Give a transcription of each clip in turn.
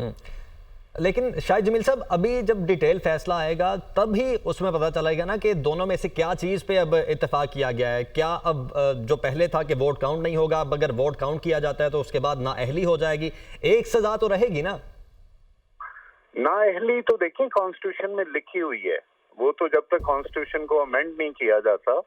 हम्म। लेकिन शायद जमील साहब, अभी जब डिटेल फैसला आएगा तब ही उसमें पता चलेगा ना कि दोनों में से क्या चीज़ पे अब इत्तेफाक किया गया है। क्या अब जो पहले था कि वोट काउंट नहीं होगा, अब अगर वोट काउंट किया जाता है तो उसके बाद नाअहली हो जाएगी, एक सजा तो रहेगी ना। नाअहली तो देखिए कॉन्स्टिट्यूशन में लिखी हुई है, वो तो जब तक कॉन्स्टिट्यूशन को अमेंड नहीं किया जाता,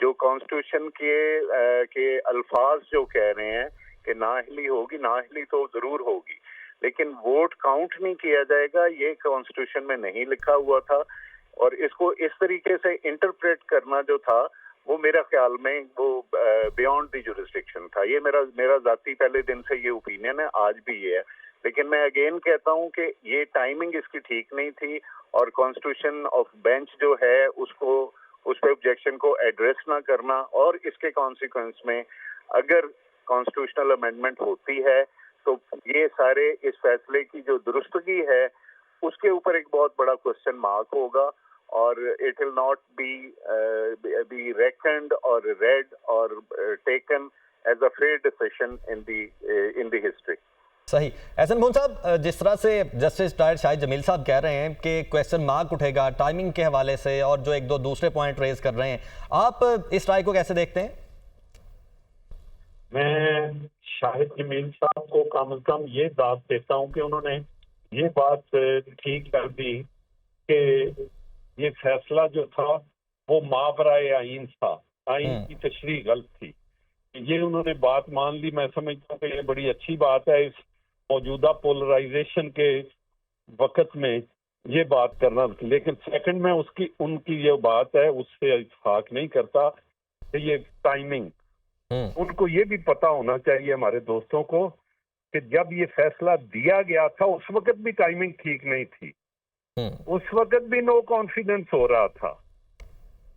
जो कॉन्स्टिट्यूशन के अल्फाज जो कह रहे हैं कि नाअहली होगी, नाअहली तो जरूर होगी, लेकिन वोट काउंट नहीं किया जाएगा, ये कॉन्स्टिट्यूशन में नहीं लिखा हुआ था। और इसको इस तरीके से इंटरप्रेट करना जो था वो मेरा ख्याल में वो बियॉन्ड द जुरिस्डिक्शन था। ये मेरा जाती पहले दिन से ये ओपिनियन है, आज भी ये है। लेकिन मैं अगेन कहता हूं कि ये टाइमिंग इसकी ठीक नहीं थी, और कॉन्स्टिट्यूशन ऑफ बेंच जो है उसको, उस पे ऑब्जेक्शन को एड्रेस ना करना, और इसके कॉन्सिक्वेंस में अगर कॉन्स्टिट्यूशनल अमेंडमेंट होती है तो ये सारे इस फैसले की जो दुरुस्तगी है उसके ऊपर एक बहुत बड़ा क्वेश्चन मार्क होगा, और it will not be reckoned or read or taken as a fair decision in the history. सही। एहसन मोहन साहब, जिस तरह से जस्टिस रिटायर्ड शाहिद जमील साहब कह रहे हैं कि क्वेश्चन मार्क उठेगा टाइमिंग के हवाले से, और जो एक दो दूसरे पॉइंट रेज कर रहे हैं, आप इस राय को कैसे देखते हैं? मैं शाहिद जमील साहब को कम से कम ये दाद देता हूं कि उन्होंने ये बात ठीक कर दी कि ये फैसला जो था वो मावराए आइन था, आइन की तशरीह गलत थी। ये उन्होंने बात मान ली। मैं समझता हूँ कि ये बड़ी अच्छी बात है इस मौजूदा पोलराइजेशन के वक्त में ये बात करना। लेकिन सेकंड में उनकी ये बात है उससे इत्तेफाक नहीं करता कि ये टाइमिंग, उनको ये भी पता होना चाहिए हमारे दोस्तों को कि जब ये फैसला दिया गया था उस वक्त भी टाइमिंग ठीक नहीं थी, उस वक्त भी नो कॉन्फिडेंस हो रहा था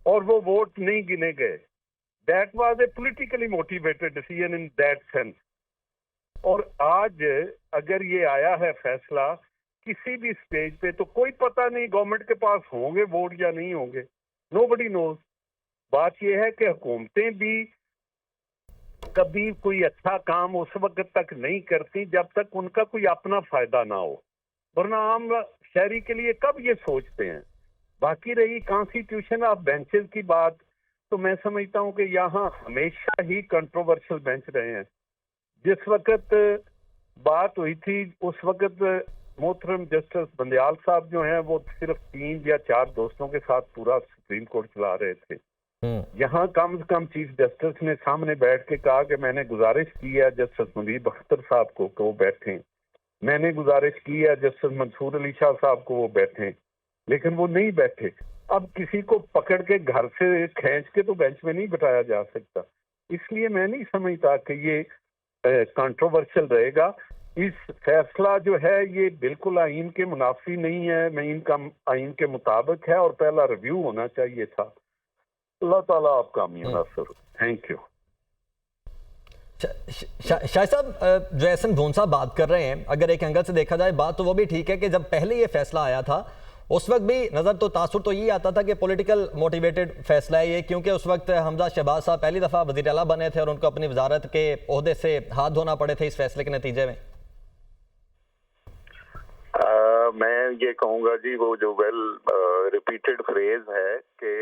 और वो वोट नहीं गिने गए। That was a politically motivated decision in that sense. और आज अगर ये आया है फैसला किसी भी स्टेज पे, तो कोई पता नहीं गवर्नमेंट के पास होंगे वोट या नहीं होंगे, नोबडी नोज। बात यह है कि हुकूमतें भी कभी कोई अच्छा काम उस वक्त तक नहीं करती जब तक उनका कोई अपना फायदा ना हो, वरना आम शहरी के लिए कब ये सोचते हैं। बाकी रही कॉन्स्टिट्यूशन ऑफ बेंचेस की बात, तो मैं समझता हूं कि यहाँ हमेशा ही कंट्रोवर्शियल बेंच रहे हैं। जिस वक्त बात हुई थी उस वक्त मोहतरम जस्टिस बंदयाल साहब जो हैं वो सिर्फ 3 या 4 दोस्तों के साथ पूरा सुप्रीम कोर्ट चला रहे थे। यहाँ कम से कम चीफ जस्टिस ने सामने बैठ के कहा कि मैंने गुजारिश की है जस्टिस मुनीब अख्तर साहब को कि वो बैठें, मैंने गुजारिश की है जस्टिस मंसूर अली शाह साहब को वो बैठें, लेकिन वो नहीं बैठे। अब किसी को पकड़ के घर से खींच के तो बेंच में नहीं बिठाया जा सकता। इसलिए मैं नहीं समझता कि ये कंट्रोवर्शियल रहेगा। इस फैसला जो है ये बिल्कुल आइन के मुनाफी नहीं है, आइन का आइन के मुताबिक है और पहला रिव्यू होना चाहिए था। अल्लाह ताला आपका नसर। Thank you. शाह साहब, जो एहसन भून साहब बात कर रहे हैं, अगर एक एंगल से देखा जाए बात तो वो भी ठीक है कि जब पहले ये फैसला आया था उस वक्त भी नज़र तो तासुर तो ये आता था कि पॉलिटिकल मोटिवेटेड फैसला है ये, क्योंकि उस वक्त हमजा शहबाज साहब पहली दफ़ा वज़ीर आला बने थे और उनको अपनी वजारत के ओहदे से हाथ धोना पड़े थे इस फैसले के नतीजे में। मैं ये कहूँगा जी, वो जो वेल रिपीटेड फ्रेज है कि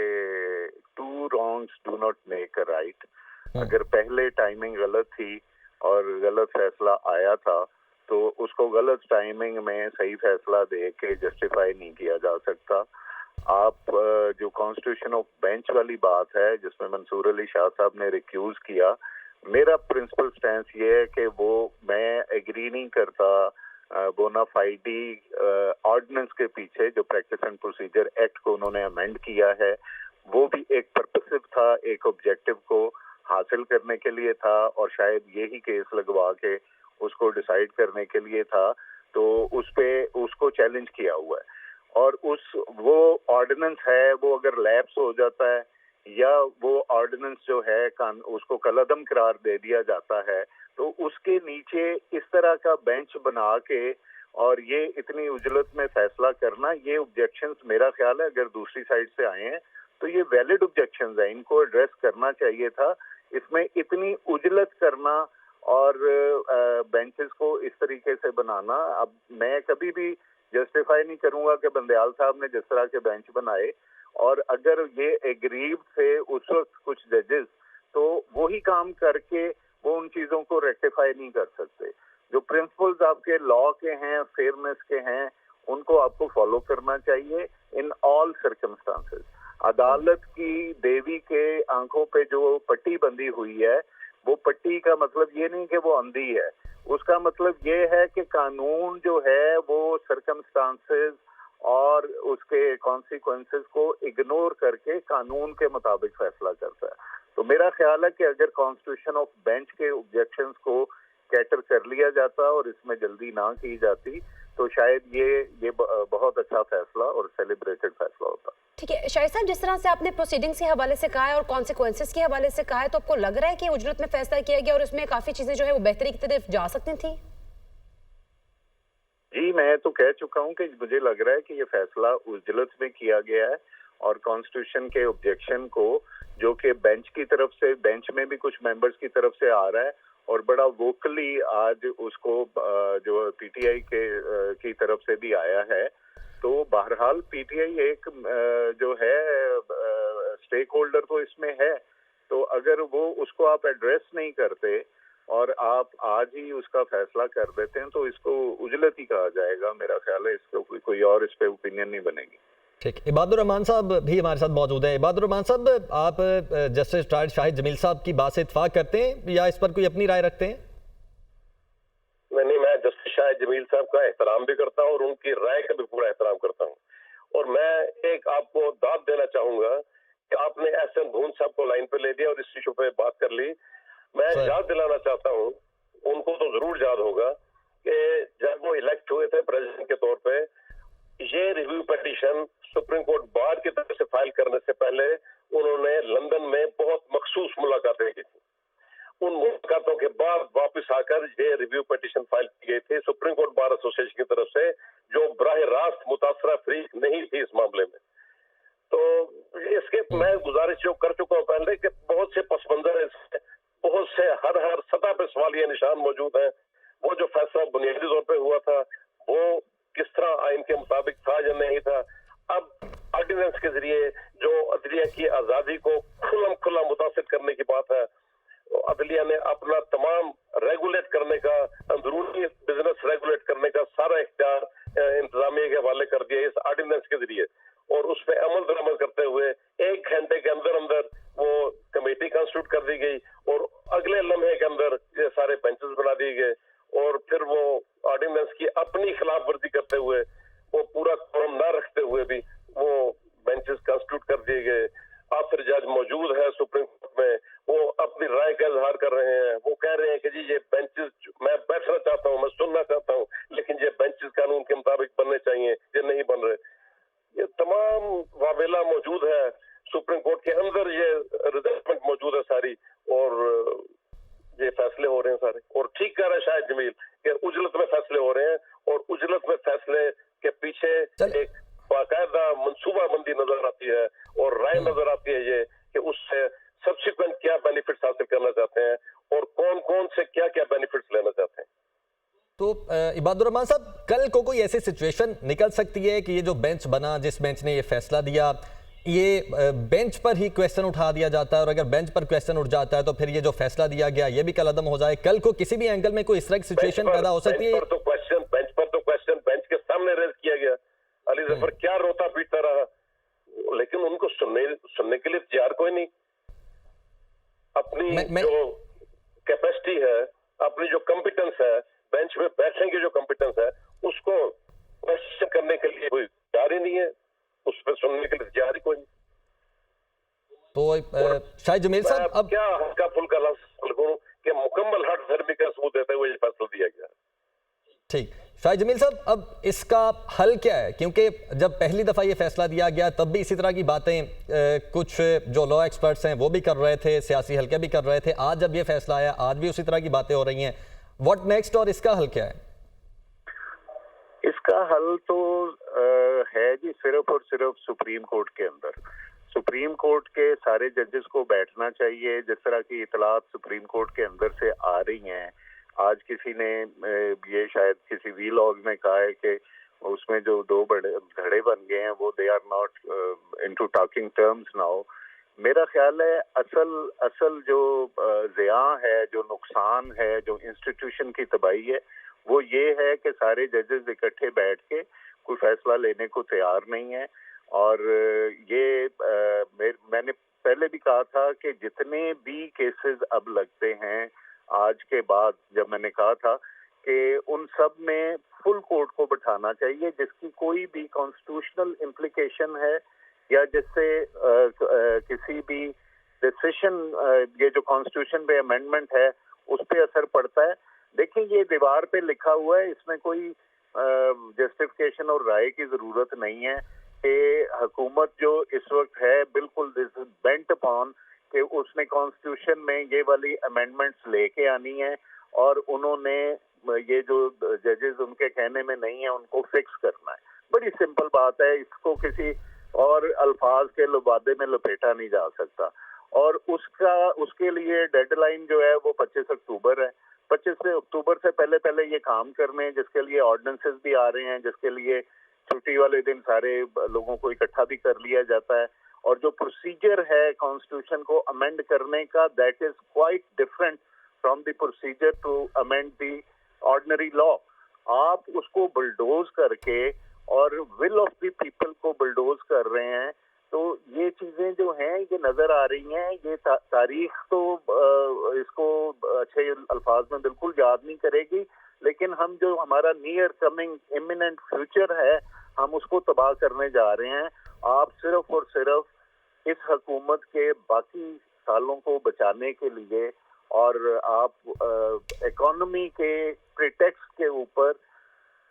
two wrongs do not make a right. अगर पहले टाइमिंग गलत थी और गलत फैसला आया था तो उसको गलत टाइमिंग में सही फैसला दे के जस्टिफाई नहीं किया जा सकता। आप जो कॉन्स्टिट्यूशन ऑफ बेंच वाली बात है जिसमें मंसूर अली शाह साहब ने रिक्यूज किया, मेरा प्रिंसिपल स्टैंस ये है कि वो मैं एग्री नहीं करता बोनाफाइडी ऑर्डिनेंस के पीछे जो प्रैक्टिस एंड प्रोसीजर एक्ट को उन्होंने अमेंड किया है, वो भी एक पर्पसिव था, एक ऑब्जेक्टिव को हासिल करने के लिए था और शायद यही केस लगवा के उसको डिसाइड करने के लिए था। तो उस पे उसको चैलेंज किया हुआ है और वो ऑर्डिनेंस है वो अगर लैप्स हो जाता है या वो ऑर्डिनेंस जो है उसको कलअदम करार दे दिया जाता है तो उसके नीचे इस तरह का बेंच बना के और ये इतनी उजलत में फैसला करना, ये ऑब्जेक्शंस मेरा ख्याल है अगर दूसरी साइड से आए हैं तो ये वैलिड ऑब्जेक्शंस है, इनको एड्रेस करना चाहिए था। इसमें इतनी उजलत करना और बेंचेस को इस तरीके से बनाना। अब मैं कभी भी जस्टिफाई नहीं करूंगा कि बंदयाल साहब ने जिस तरह के बेंच बनाए, और अगर ये एग्रीव थे उस वक्त कुछ जजेस, तो वो ही काम करके वो उन चीजों को रेक्टिफाई नहीं कर सकते। जो प्रिंसिपल्स आपके लॉ के हैं, फेयरनेस के हैं, उनको आपको फॉलो करना चाहिए इन ऑल सर्कमस्टांसेस। अदालत की देवी के आंखों पे जो पट्टी बंधी हुई है, वो पट्टी का मतलब ये नहीं कि वो अंधी है, उसका मतलब ये है कि कानून जो है वो सर्कमस्टांसेस और उसके कॉन्सिक्वेंसेस को इग्नोर करके कानून के मुताबिक फैसला करता है। तो मेरा ख्याल है कि अगर कॉन्स्टिट्यूशन ऑफ बेंच के ऑब्जेक्शंस को कैटर कर लिया जाता और इसमें जल्दी ना की जाती, तो शायद ये बहुत अच्छा फैसला और सेलिब्रेटेड फैसला होता। ठीक है शाहिद साहब, जिस तरह से आपने प्रोसीडिंग्स के हवाले से कहा है और कॉन्सिक्वेंसेस के हवाले से कहा है, तो आपको लग रहा है कि उजरत में फैसला किया गया और इसमें काफी चीजें जो है वो बेहतरी की तरफ जा सकती थी? जी, मैं तो कह चुका हूं कि मुझे लग रहा है कि ये फैसला उजलत में किया गया है, और कॉन्स्टिट्यूशन के ऑब्जेक्शन को जो कि बेंच की तरफ से, बेंच में भी कुछ मेंबर्स की तरफ से आ रहा है और बड़ा वोकली आज उसको जो पीटीआई की तरफ से भी आया है, तो बहरहाल पीटीआई एक जो है स्टेक होल्डर तो इसमें है। तो अगर वो उसको आप एड्रेस नहीं करते और आप आज ही उसका फैसला कर देते हैं, तो इसको उजलत ही कहा जाएगा। मेरा ख्याल है इसको कोई और इस पे ओपिनियन नहीं बनेगी। ठीक, इबादुर रहमान साहब भी हमारे साथ मौजूद हैं। इबादुर रहमान साहब, आप जस्टिस रिटायर्ड शाहिद जमील साहब की बात से इत्तेफाक करते हैं या इस पर कोई अपनी राय रखते हैं? नहीं, मैं जस्टिस शाहिद जमील साहब का एहतराम भी करता हूँ और उनकी राय का भी पूरा एहतराम करता हूँ। और मैं एक आपको दाद देना चाहूंगा कि आपने एहसन भून साहब को लाइन पे ले लिया और इस इशू पे बात कर ली। मैं याद दिलाना चाहता हूँ, उनको तो जरूर याद होगा कि जब वो इलेक्ट हुए थे प्रेसिडेंट के तौर पे, ये review petition supreme court bar की तरफ से फाइल करने से पहले उन्होंने लंदन में बहुत मखसूस मुलाकातें की थी। उन मुलाकातों के बाद वापस आकर ये रिव्यू पिटीशन फाइल की गई थी सुप्रीम कोर्ट बार एसोसिएशन की तरफ से, जो बराह रास्त मुतासरा फ्री नहीं थी इस मामले में। तो इसके मैं गुजारिश जो कर चुका हूँ पहले कि बहुत से पस मंजर है, बहुत से हर सतह पे सवालिया निशान मौजूद है। वो जो फैसला बुनियादी तौर पे हुआ था वो किस तरह आइन के मुताबिक था या नहीं था। अब ऑर्डिनेंस के जरिए जो अदलिया की आजादी को खुला मुतासिर करने की बात है, अदलिया ने अपना तमाम रेगुलेट करने का, अंदरूनी बिजनेस रेगुलेट करने का सारा इख्तियार इंतजामिया के हवाले कर दिया इस ऑर्डिनेंस के जरिए, और उस पर अमल दरअमल करते हुए 1 घंटे के अंदर अंदर वो कमेटी कंस्टिट्यूट कर दी गई और अगले लम्हे के अंदर ये सारे बेंचेस बना दिए गए, और फिर वो ऑर्डिनेंस की अपनी खिलाफ वर्जी करते हुए, वो पूरा क्वारम ना रखते हुए भी वो बेंचेस कंस्टिट्यूट कर दिए गए। आखिर जज मौजूद है सुप्रीम कोर्ट में, वो अपनी राय का इजहार कर रहे हैं। वो कह रहे हैं कि जी ये बेंचेस, मैं बैठना चाहता हूँ, मैं सुनना चाहता हूँ, लेकिन ये बेंचेस कानून के मुताबिक बनने चाहिए, ये नहीं बन रहे। ये तमाम वावेला मौजूद है सुप्रीम कोर्ट के अंदर, ये रिजल्टमेंट मौजूद है सारी, और ये फैसले हो रहे हैं सारे। और ठीक कह रहा है शाहिद जमील कि उजलत में फैसले हो रहे हैं, और उजलत में फैसले के पीछे एक बाकायदा मंसूबाबंदी नजर आती है और राय नजर आती है ये कि उससे सब्सिक्वेंट क्या बेनिफिट्स हासिल करना चाहते हैं और कौन कौन से क्या क्या बेनिफिट्स लेना चाहते हैं। तो इबादुर रहमान साहब, कल को कोई ऐसी सिचुएशन निकल सकती है कि ये जो बेंच बना, जिस बेंच ने ये फैसला दिया, ये बेंच पर ही क्वेश्चन उठा दिया जाता है, और अगर बेंच पर क्वेश्चन उठ जाता है तो फिर ये जो फैसला दिया गया ये भी कलअदम हो जाए। कल को किसी भी एंगल में कोई इस तरह की सिचुएशन पैदा हो सकती है। बेंच पर तो क्वेश्चन बेंच के सामने रेज किया गया। अली जफर क्या रोता पीटता रहा, लेकिन उनको सुनने के लिए तैयार कोई नहीं। अपनी जो कैपेसिटी है, अपनी जो कॉम्पिटेंस है, बेंच में बैठने की जो कॉम्पिटेंस है, उसको क्वेश्चन करने के लिए कोई तैयार ही नहीं है, उस पर सुनने के लिए तैयार ही कोई नहीं। तो शाहिद जमील साहब, अब क्या हल्का फुल्का लफ्ज़ कि मुकम्मल हट धर्मी का सबूत देते हुए ये फैसला दिया गया। ठीक, शाहिद जमील साहब, अब इसका हल क्या है? क्योंकि जब पहली दफा ये फैसला दिया गया तब भी इसी तरह की बातें कुछ जो लॉ एक्सपर्ट्स हैं वो भी कर रहे थे, सियासी हल्के भी कर रहे थे। आज जब ये फैसला आया, आज भी उसी तरह की बातें हो रही हैं। व्हाट नेक्स्ट, और इसका हल क्या है? इसका हल तो है जी सिर्फ और सिर्फ सुप्रीम कोर्ट के अंदर। सुप्रीम कोर्ट के सारे जजेस को बैठना चाहिए। जिस तरह की इतलात सुप्रीम कोर्ट के अंदर से आ रही हैं आज किसी ने ये शायद किसी वीलॉग में कहा है कि उसमें जो दो बड़े घड़े बन गए हैं वो they are not into talking terms now. मेरा ख्याल है असल जो ज़िया है, जो नुकसान है, जो इंस्टीट्यूशन की तबाही है, वो ये है कि सारे जजेस इकट्ठे बैठ के कोई फैसला लेने को तैयार नहीं है। और ये मैंने पहले भी कहा था कि जितने भी केसेस अब लगते हैं आज के बाद, जब मैंने कहा था कि उन सब में फुल कोर्ट को बिठाना चाहिए जिसकी कोई भी कॉन्स्टिट्यूशनल इम्प्लीकेशन है या जिससे किसी भी डिसीशन ये जो कॉन्स्टिट्यूशन पे अमेंडमेंट है उस पे असर पड़ता है। देखिए ये दीवार पे लिखा हुआ है, इसमें कोई जस्टिफिकेशन और राय की जरूरत नहीं है कि हुकूमत जो इस वक्त है बिल्कुल दिस इज बेंट अपॉन कि उसने कॉन्स्टिट्यूशन में ये वाली अमेंडमेंट्स लेके आनी है और उन्होंने ये जो जजेस उनके कहने में नहीं है उनको फिक्स करना है। बड़ी सिंपल बात है, इसको किसी और अल्फाज के लुबादे में लपेटा नहीं जा सकता। और उसके लिए डेडलाइन जो है वो 25 अक्टूबर है। 25 अक्टूबर से पहले ये काम करने हैं, जिसके लिए ऑर्डिनेंसेस भी आ रहे हैं, जिसके लिए छुट्टी वाले दिन सारे लोगों को इकट्ठा भी कर लिया जाता है। और जो प्रोसीजर है कॉन्स्टिट्यूशन को अमेंड करने का, that is quite different from the procedure to amend the ordinary law. आप उसको बुलडोज करके और विल ऑफ द पीपल को बुलडोज कर रहे हैं, तो ये चीजें जो हैं ये नजर आ रही हैं। ये तारीख तो इसको अच्छे अल्फाज में बिल्कुल याद नहीं करेगी, लेकिन हम जो हमारा नियर कमिंग इमिनेंट फ्यूचर है हम उसको तबाह करने जा रहे हैं। आप सिर्फ और सिर्फ इस हुकूमत के बाकी सालों को बचाने के लिए और आप इकोनॉमी के प्रिटेक्स्ट के ऊपर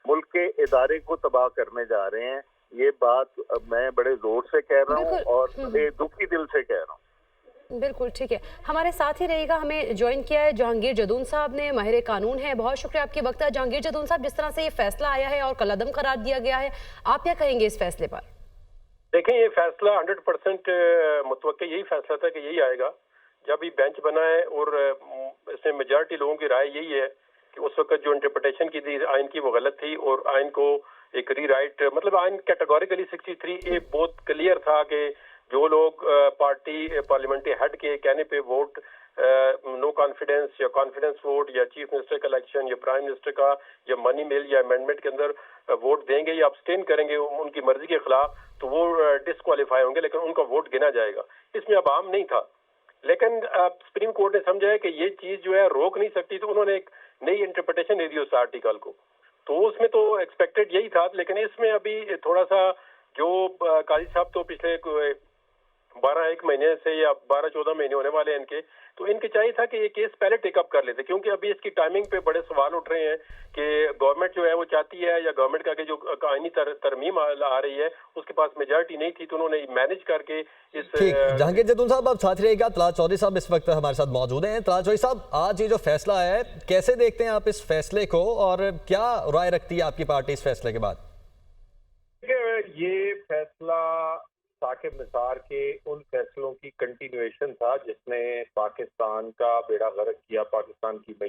मुल्क के इदारे को तबाह करने जा रहे हैं। ये बात मैं बड़े जोर से कह रहा हूँ और बड़े दुखी दिल से कह रहा हूँ। बिल्कुल ठीक है, हमारे साथ ही रहेगा। हमें ज्वाइन किया है जहांगीर जदून साहब ने, माहिर कानून है। बहुत शुक्रिया आपकी वक्त है जहांगीर जदून साहब। जिस तरह से ये फैसला आया है और कलअदम करार दिया गया है, आप क्या कहेंगे इस फैसले पर? देखें, ये फैसला 100% मुतवक्के यही फैसला था कि यही आएगा। जब ये बेंच बना है और इसमें मेजॉरिटी लोगों की राय यही है कि उस वक्त जो इंटरप्रिटेशन की थी आइन की वो गलत थी और आइन को एक रीराइट, मतलब आइन कैटेगोरिकली 63A बहुत क्लियर था कि जो लोग पार्टी पार्लियामेंट्री हेड के कहने पे वोट नो कॉन्फिडेंस या कॉन्फिडेंस वोट या चीफ मिनिस्टर का इलेक्शन या प्राइम मिनिस्टर का या मनी मिल या अमेंडमेंट के अंदर वोट देंगे या अब्सटेन करेंगे उनकी मर्जी के खिलाफ, तो वो डिस्क्वालीफाई होंगे, लेकिन उनका वोट गिना जाएगा। इसमें अब आम नहीं था, लेकिन सुप्रीम कोर्ट ने समझा है कि ये चीज जो है रोक नहीं सकती, तो उन्होंने एक नई इंटरप्रिटेशन दे दी उस आर्टिकल को। तो उसमें तो एक्सपेक्टेड यही था, लेकिन इसमें अभी थोड़ा सा जो काजी साहब तो पिछले 12-1 महीने से या 12-14 महीने होने वाले हैं इनके, तो इनके चाहिए था कि ये केस पहले टेकअप कर लेते, क्योंकि अभी इसकी टाइमिंग पे बड़े सवाल उठ रहे हैं कि गवर्नमेंट जो है वो चाहती है या गवर्नमेंट का जो आईनी तरमीम आ रही है उसके पास मेजॉरिटी नहीं थी, तो उन्होंने मैनेज करके इस। ठीक, जहांगीर जदून साहब आप साथ रहेगा। तलात चौधरी साहब इस वक्त हमारे साथ मौजूद हैं। तलात चौधरी साहब, आज ये जो फैसला है कैसे देखते हैं आप इस फैसले को और क्या राय रखती है आपकी पार्टी इस फैसले के बाद? ये फैसला साकिब निसार के उन फैसलों की कंटिन्यूएशन था जिसने पाकिस्तान का बेड़ा गर्क किया, पाकिस्तान की